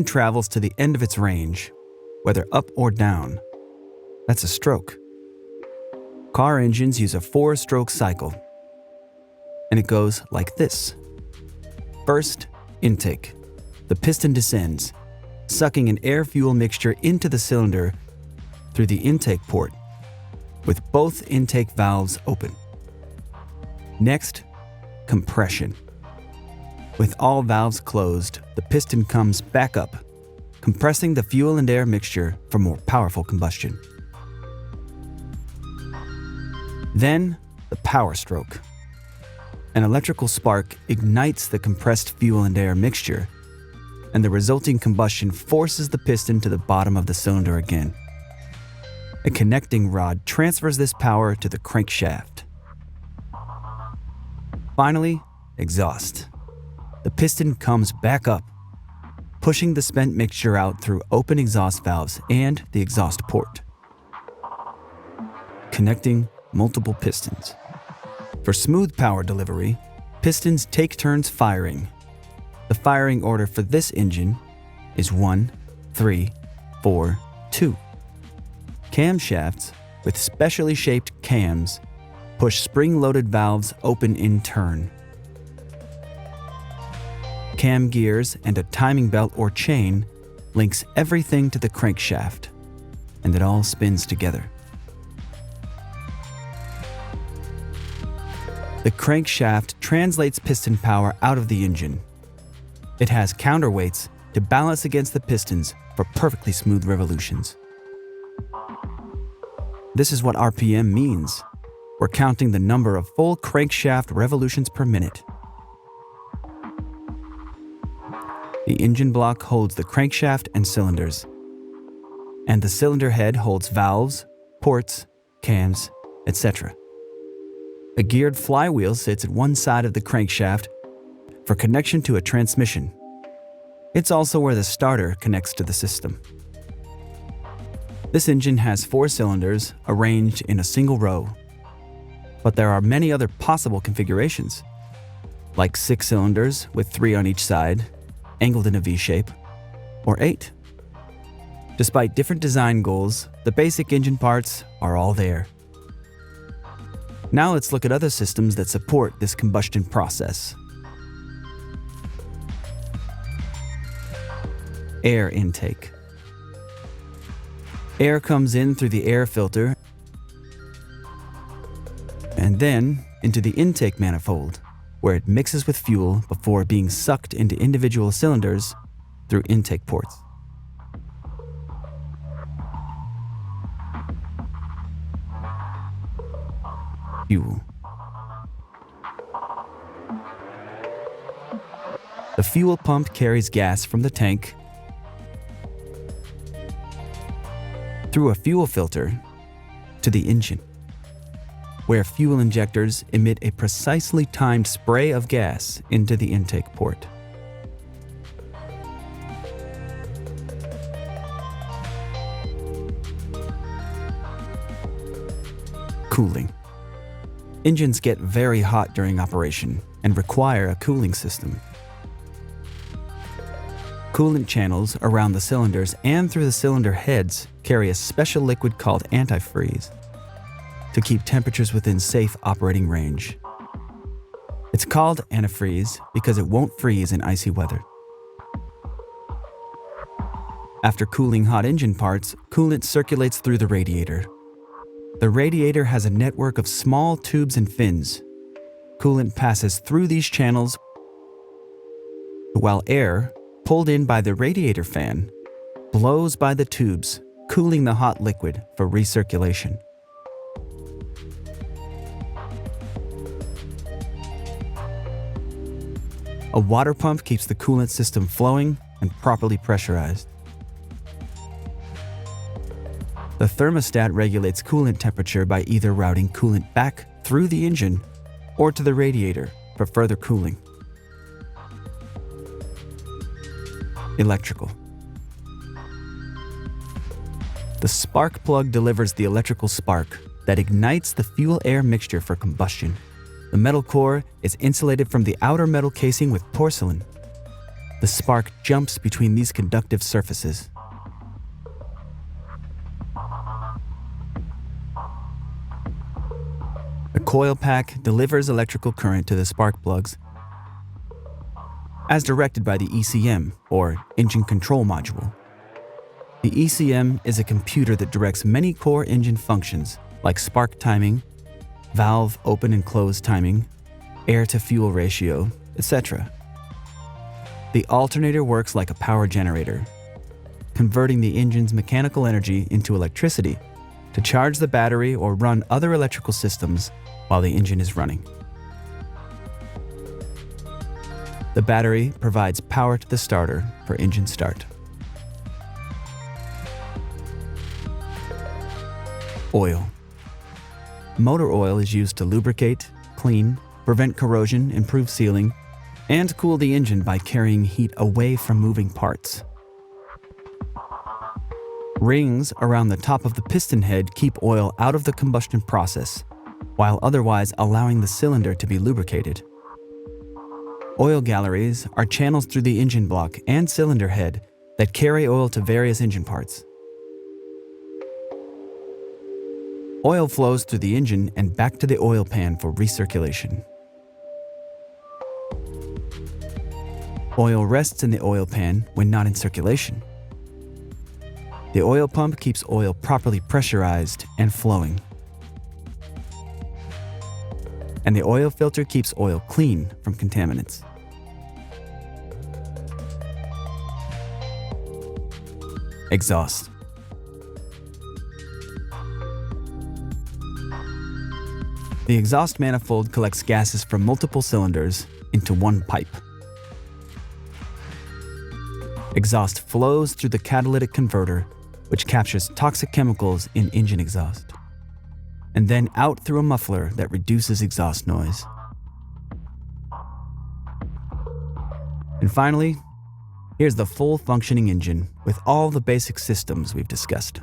travels to the end of its range, whether up or down. That's a stroke. Car engines use a 4-stroke cycle, and it goes like this. First, intake. The piston descends, sucking an air-fuel mixture into the cylinder through the intake port, with both intake valves open. Next, compression. With all valves closed, the piston comes back up, compressing the fuel and air mixture for more powerful combustion. Then, the power stroke. An electrical spark ignites the compressed fuel and air mixture, and the resulting combustion forces the piston to the bottom of the cylinder again. A connecting rod transfers this power to the crankshaft. Finally, exhaust. The piston comes back up, pushing the spent mixture out through open exhaust valves and the exhaust port, connecting multiple pistons. For smooth power delivery, pistons take turns firing. The firing order for this engine is 1, 3, 4, 2. Camshafts with specially shaped cams push spring-loaded valves open in turn. Cam gears and a timing belt or chain links everything to the crankshaft, and it all spins together. The crankshaft translates piston power out of the engine. It has counterweights to balance against the pistons for perfectly smooth revolutions. This is what RPM means. We're counting the number of full crankshaft revolutions per minute. The engine block holds the crankshaft and cylinders, and the cylinder head holds valves, ports, cams, etc. A geared flywheel sits at one side of the crankshaft for connection to a transmission. It's also where the starter connects to the system. This engine has 4 cylinders arranged in a single row, but there are many other possible configurations, like 6 cylinders with 3 on each side, angled in a V-shape, or 8. Despite different design goals, the basic engine parts are all there. Now let's look at other systems that support this combustion process. Air intake. Air comes in through the air filter and then into the intake manifold, where it mixes with fuel before being sucked into individual cylinders through intake ports. Fuel. The fuel pump carries gas from the tank through a fuel filter to the engine, where fuel injectors emit a precisely timed spray of gas into the intake port. Cooling. Engines get very hot during operation and require a cooling system. Coolant channels around the cylinders and through the cylinder heads carry a special liquid called antifreeze to keep temperatures within safe operating range. It's called antifreeze because it won't freeze in icy weather. After cooling hot engine parts, coolant circulates through the radiator. The radiator has a network of small tubes and fins. Coolant passes through these channels, while air, pulled in by the radiator fan, blows by the tubes, cooling the hot liquid for recirculation. A water pump keeps the coolant system flowing and properly pressurized. The thermostat regulates coolant temperature by either routing coolant back through the engine or to the radiator for further cooling. Electrical. The spark plug delivers the electrical spark that ignites the fuel-air mixture for combustion. The metal core is insulated from the outer metal casing with porcelain. The spark jumps between these conductive surfaces. The coil pack delivers electrical current to the spark plugs as directed by the ECM, or Engine Control Module. The ECM is a computer that directs many core engine functions like spark timing, valve open and close timing, air-to-fuel ratio, etc. The alternator works like a power generator, converting the engine's mechanical energy into electricity to charge the battery or run other electrical systems while the engine is running. The battery provides power to the starter for engine start. Oil. Motor oil is used to lubricate, clean, prevent corrosion, improve sealing, and cool the engine by carrying heat away from moving parts. Rings around the top of the piston head keep oil out of the combustion process, while otherwise allowing the cylinder to be lubricated. Oil galleries are channels through the engine block and cylinder head that carry oil to various engine parts. Oil flows through the engine and back to the oil pan for recirculation. Oil rests in the oil pan when not in circulation. The oil pump keeps oil properly pressurized and flowing. And the oil filter keeps oil clean from contaminants. Exhaust. The exhaust manifold collects gases from multiple cylinders into one pipe. Exhaust flows through the catalytic converter, which captures toxic chemicals in engine exhaust, and then out through a muffler that reduces exhaust noise. And finally, here's the full functioning engine with all the basic systems we've discussed.